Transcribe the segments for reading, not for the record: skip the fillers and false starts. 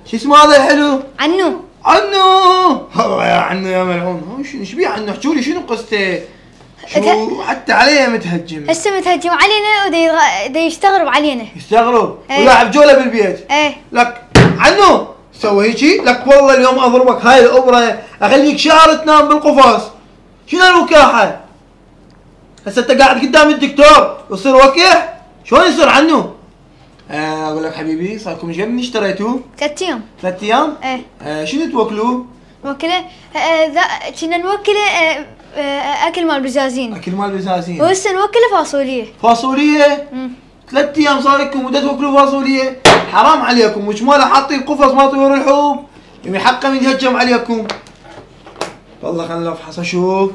شو اسمه هذا الحلو؟ عنو. عنو. الله يا عنو يا ملعون. ايش بيه عنو؟ احكوا لي شنو قصته؟ شو حتى عليه متهجم. هسه متهجم علينا ودا يستغرب علينا. يستغرب؟ ايه. ولاعب جوله بالبيت. ايه. لك عنو سوي هيجي؟ لك والله اليوم اضربك هاي الابره اخليك شهر تنام بالقفص. شنو الوكاحه؟ هسه انت قاعد قدام الدكتور ويصير وكيح؟ شلون يصير عنو؟ اقول لك حبيبي صار لكم ايش قد من اشتريتوه؟ 3 ايام. 3 ايام؟ ايه. شنو توكلوه؟ نوكله كنا نوكله اكل مال بزازين. اكل مال بزازين. وهسه نوكله فاصوليه. فاصوليه؟ 3 ايام صار لكم ودا توكلوا فاصوليه؟ حرام عليكم وش ماله حاطين قفص ما طيور الحوم؟ يوم حقه من يهجم عليكم. والله خلينا نفحص اشوف.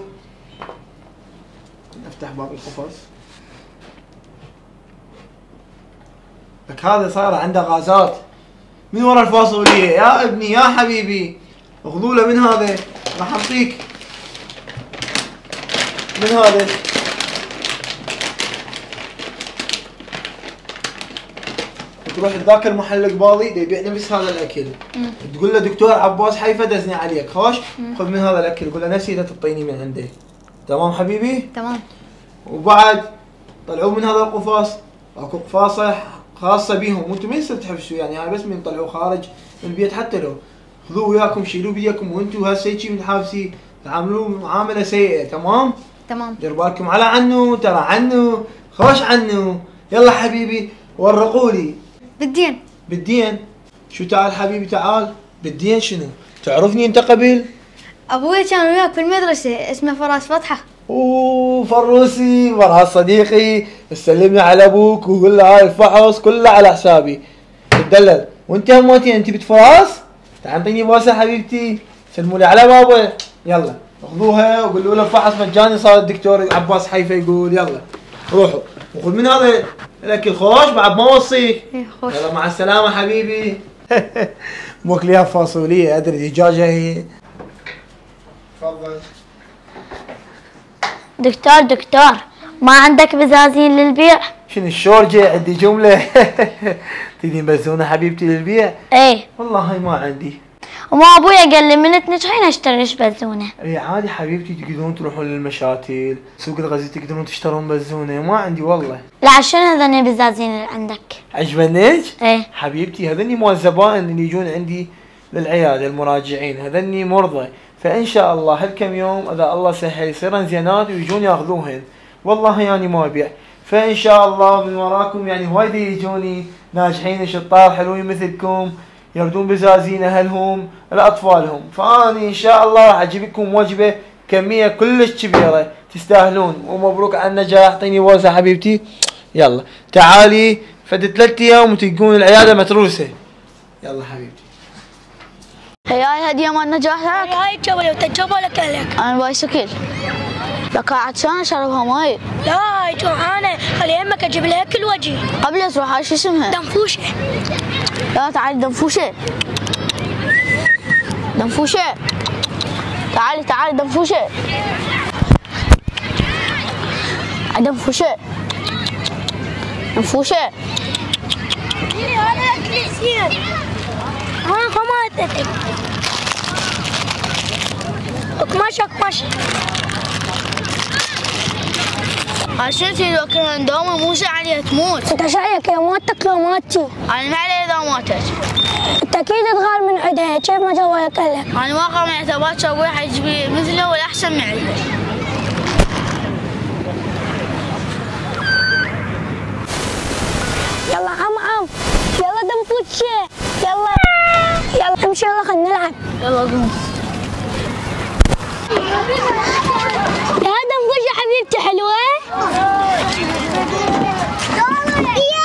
نفتح باب القفص. لك هذا صار عنده غازات من ورا الفاصوليه يا ابني يا حبيبي. اخذوا له من هذا راح اعطيك من هذا. تروح لذاك المحل القباضي يبيع نفس هذا الاكل. تقول له دكتور عباس حيفا دزني عليك خوش خذ من هذا الاكل. قول له نسيت تعطيني من عنده. تمام حبيبي؟ تمام. وبعد طلعوه من هذا القفص. اكو قفاصه خاصه بيهم وانتم ما يصير تحبسوا يعني هاي بس من طلعوه خارج من البيت حتى لو خذوه وياكم شيلوه بيدكم وانتم هسه هيجي من حابسي تعاملوه معامله سيئه. تمام؟ تمام. دير بالكم على عنو ترى عنو خوش عنو. يلا حبيبي ورقوا لي. بالدين. بالدين؟ شو تعال حبيبي تعال. بالدين شنو؟ تعرفني انت قبل؟ ابوي كان وياك بالمدرسه اسمه فراس فتحه. اوه فروسي فراس صديقي. سلمنا على ابوك وقول له هاي الفحص كله على حسابي. تدلل وانت هموتي انت بنت فراس؟ تعال اعطيني بوسه حبيبتي. سلموا لي على بابا. يلا اخذوها وقولوا له الفحص مجاني صار الدكتور عباس حيفا يقول. يلا روحوا وخذ من هذا الاكل خوش بعد ما اوصيك. خوش. يلا مع السلامه حبيبي. موكليها فاصوليه ادري دجاجه هي. تفضل. دكتور ما عندك بزازين للبيع؟ شنو الشورجه عندي جمله. تريدين بزونه حبيبتي للبيع؟ ايه والله هاي ما عندي. وما ابويا قال لي من تنجحين اشتري ليش بزونه. اي عادي حبيبتي تقدرون تروحون للمشاتل سوق الغزل تقدرون تشترون بزونه. ما عندي والله. لا شنو هذني بزازين اللي عندك؟ عجبنك؟ ايه حبيبتي هذني مال زبائن اللي يجون عندي للعياده المراجعين هذني مرضى فان شاء الله هالكم يوم اذا الله سهل يصيرن زينات ويجون ياخذوهن. والله يعني ما ابيع فان شاء الله من وراكم يعني وايد يجوني ناجحين شطار حلوين مثلكم يردون بزازين اهلهم لاطفالهم. فاني ان شاء الله راح اجيب لكم وجبه كميه كلش كبيره تستاهلون. ومبروك على النجاح. اعطيني بوسه حبيبتي. يلا تعالي فد 3 ايام وتلقون العياده متروسه. يلا حبيبتي. هاي هديه مال نجاح لك. هاي جبل وتجبل لك لك. انا بايسكل. لك عطشان اشربها ماي. لا هاي جوعانه خلي يمك اجيب لها اكل واجي. قبل تروح هاي شو اسمها؟ دنفوشه. لا تعالي دنفوشه. دنفوشه. تعالي دنفوشه. دنفوشه. دنفوشه. هذا اكل يصير. ها خماتك. اقماش. عشتي لو كان دوما موسى عليها تموت. انت شايك يا موتك لو ماتي. انا ما علي اذا ماتت. انت اكيد تغار من عدها كيف ما جوالك لك. انا ما قام اعتبرت ابوي حيجيب لي مثله ولا احسن من عندي. يلا عم يلا دنفوشه. يلا امشي يلا خلينا نلعب. يلا قوم. يا دنفوشه حبيبتي حلوه. يا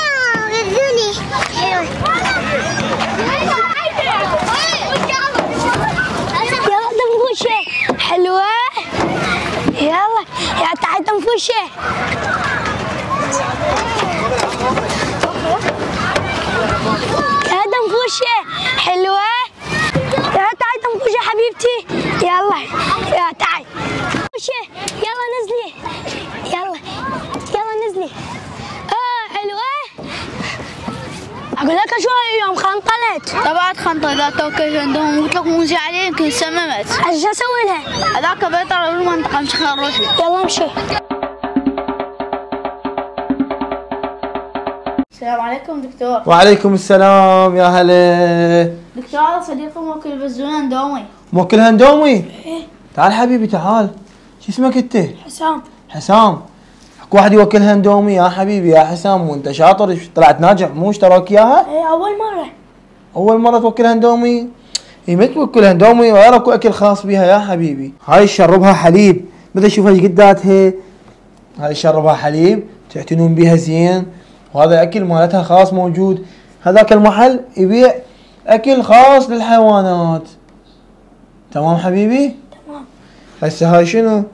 غزوني حلوه. يلا دنفوشه حلوه. يلا يا تعال دنفوشه. يا دنفوشه حلوه. يا تعال دنفوشه حبيبتي. يلا يا تعال دنفوشه. يلا نزلي. يلا نزلي. حلوه. اقول لك شو يوم خنطله سممت. تبعت خنطة إذا توكل عندهم وقلت لك موزي عليه يمكن سممت. شو اسوي لها؟ هذاك بيطلع بالمنطقة مش خير روحي. يلا امشي. السلام عليكم دكتور. وعليكم السلام يا هلا. دكتور هذا صديقي موكل بزون اندومي. موكل هندومي؟ ايه. تعال حبيبي تعال. شو اسمك انت؟ حسام. حسام. اكو واحد يوكل هندومي يا حبيبي يا حسام وانت شاطر طلعت ناجح مو اشتراك اياها؟ ايه اول مرة. اول مرة توكل هندومي؟ هي ما توكل هندومي غير اكو اكل خاص بيها يا حبيبي. هاي تشربها حليب، بدها تشوفها ايش قداتها. هاي تشربها حليب تعتنون بيها زين، وهذا اكل مالتها خاص موجود. هذاك المحل يبيع اكل خاص للحيوانات. تمام حبيبي؟ تمام. هسه هاي شنو؟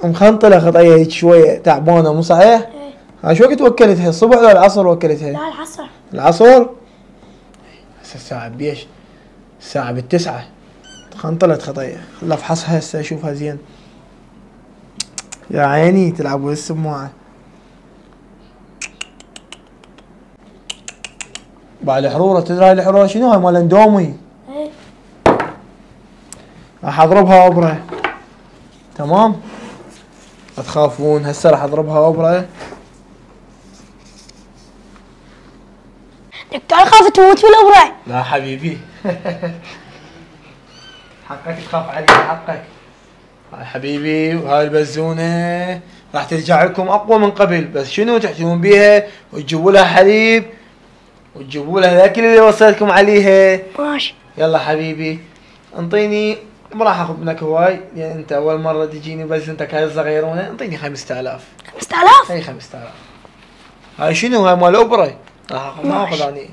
مخنطلة خطية هيك شوية تعبانة مو صحيح؟ ايه. هاي شو وقت وكلتها؟ الصبح ولا العصر وكلتها؟ لا العصر. العصر؟ هسه الساعة بيش؟ الساعة بالتسعة. خنطلت خطية، خلها افحصها هسه اشوفها زين. يا عيني تلعب ويا السماعة. بعد الحرورة تدري هاي الحرورة شنو؟ هاي مال اندومي. ايه. راح اضربها ابرة. تمام؟ لا تخافون هسه راح اضربها ابرة. دكتور خاف تموت بالابرة. لا حبيبي. حقك تخاف علي حقك. هاي حبيبي وهاي البزونة راح ترجع لكم اقوى من قبل، بس شنو تحتمون بيها وتجيبوا لها حليب وتجيبوا لها الاكل اللي وصيتكم عليها. ماشي. يلا حبيبي انطيني، ما راح اخذ منك هواي لان انت اول مرة تجيني بزنتك هاي الصغيرونة. انطيني 5000. 5000؟ هاي 5000. هاي شنو؟ هاي مال اوبرا. راح اخذ ما اخذ اني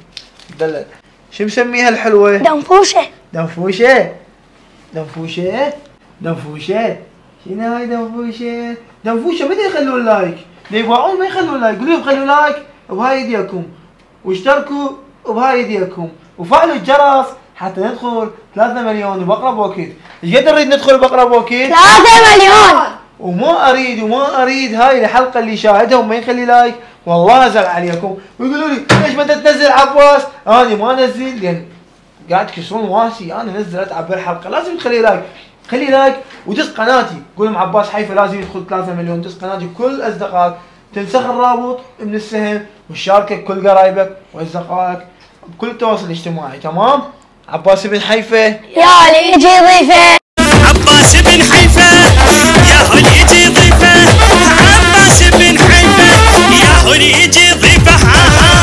دلل. شو مسميها الحلوة؟ دنفوشة. دنفوشة. دنفوشة. دنفوشة. شنو هاي دنفوشة؟ دنفوشة متى يخلون لايك؟ اللي يباعون ما يخلون لايك، قولوا خلوا لايك بهاي ايديكم واشتركوا بهاي ايديكم وفعلوا الجرس حتى ندخل 3 مليون بقرة بوكيت. ايش قد نريد ندخل بقرة بوكيت؟ 3 مليون. وما اريد هاي الحلقة اللي يشاهدها وما يخلي لايك والله ازعل عليكم ويقولوا لي ليش ما تنزل عباس؟ انا ما انزل لان قاعد تكسرون واسي. انا انزل اتعب بالحلقة لازم تخلي لايك. خلي لايك ودس قناتي قول لهم عباس حيفا لازم يدخل 3 مليون. دس قناتي كل اصدقائك، تنسخ الرابط من السهم وشاركه كل قرايبك واصدقائك بكل التواصل الاجتماعي. تمام؟ عباس بن حيفا يا اللي يجي ضيفه. عباس بن حيفا يا هو اللي يجي ضيفه. عباس بن حيفا يا هو اللي يجي ضيفه.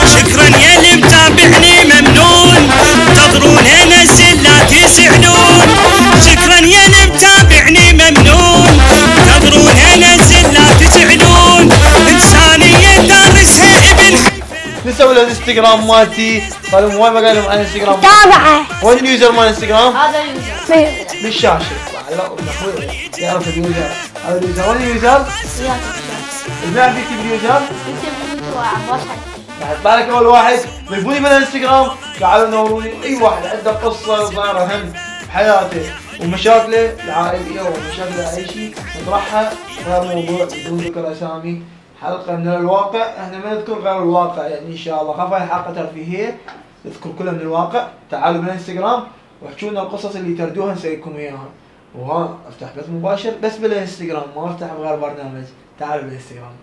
شكرا يا اللي متابعني ممنون، انتظرون انزل لا تزعلون. شكرا يا اللي متابعني ممنون، انتظرون انزل لا تزعلون. انسانية دارسها ابن حيفا. نسوي له الانستغرام مالتي. قالوا وين ما قالوا عن الانستغرام؟ تابعه. وين اليوزر مال الانستغرام؟ هذا اليوزر. بالشاشة. لا ابن اخوي يعرف اليوزر. هذا اليوزر. وين اليوزر؟ البناء بيكتب اليوزر. عباس يطلع لك اول واحد ضيفوني من الانستغرام. تعالوا نوروني اي واحد عنده قصه صايره هم بحياته ومشاكله العائليه ومشاكله اي شيء نطرحها غير موضوع بدون ذكر اسامي. حلقه من الواقع، احنا ما نذكر غير الواقع يعني ان شاء الله. خاف هاي حلقه ترفيهيه نذكر كلها من الواقع. تعالوا بالانستغرام واحكوا لنا القصص اللي تردوها نسويكم اياها. وها افتح بث مباشر بس بالانستغرام ما افتح بغير برنامج. تعالوا بالانستغرام.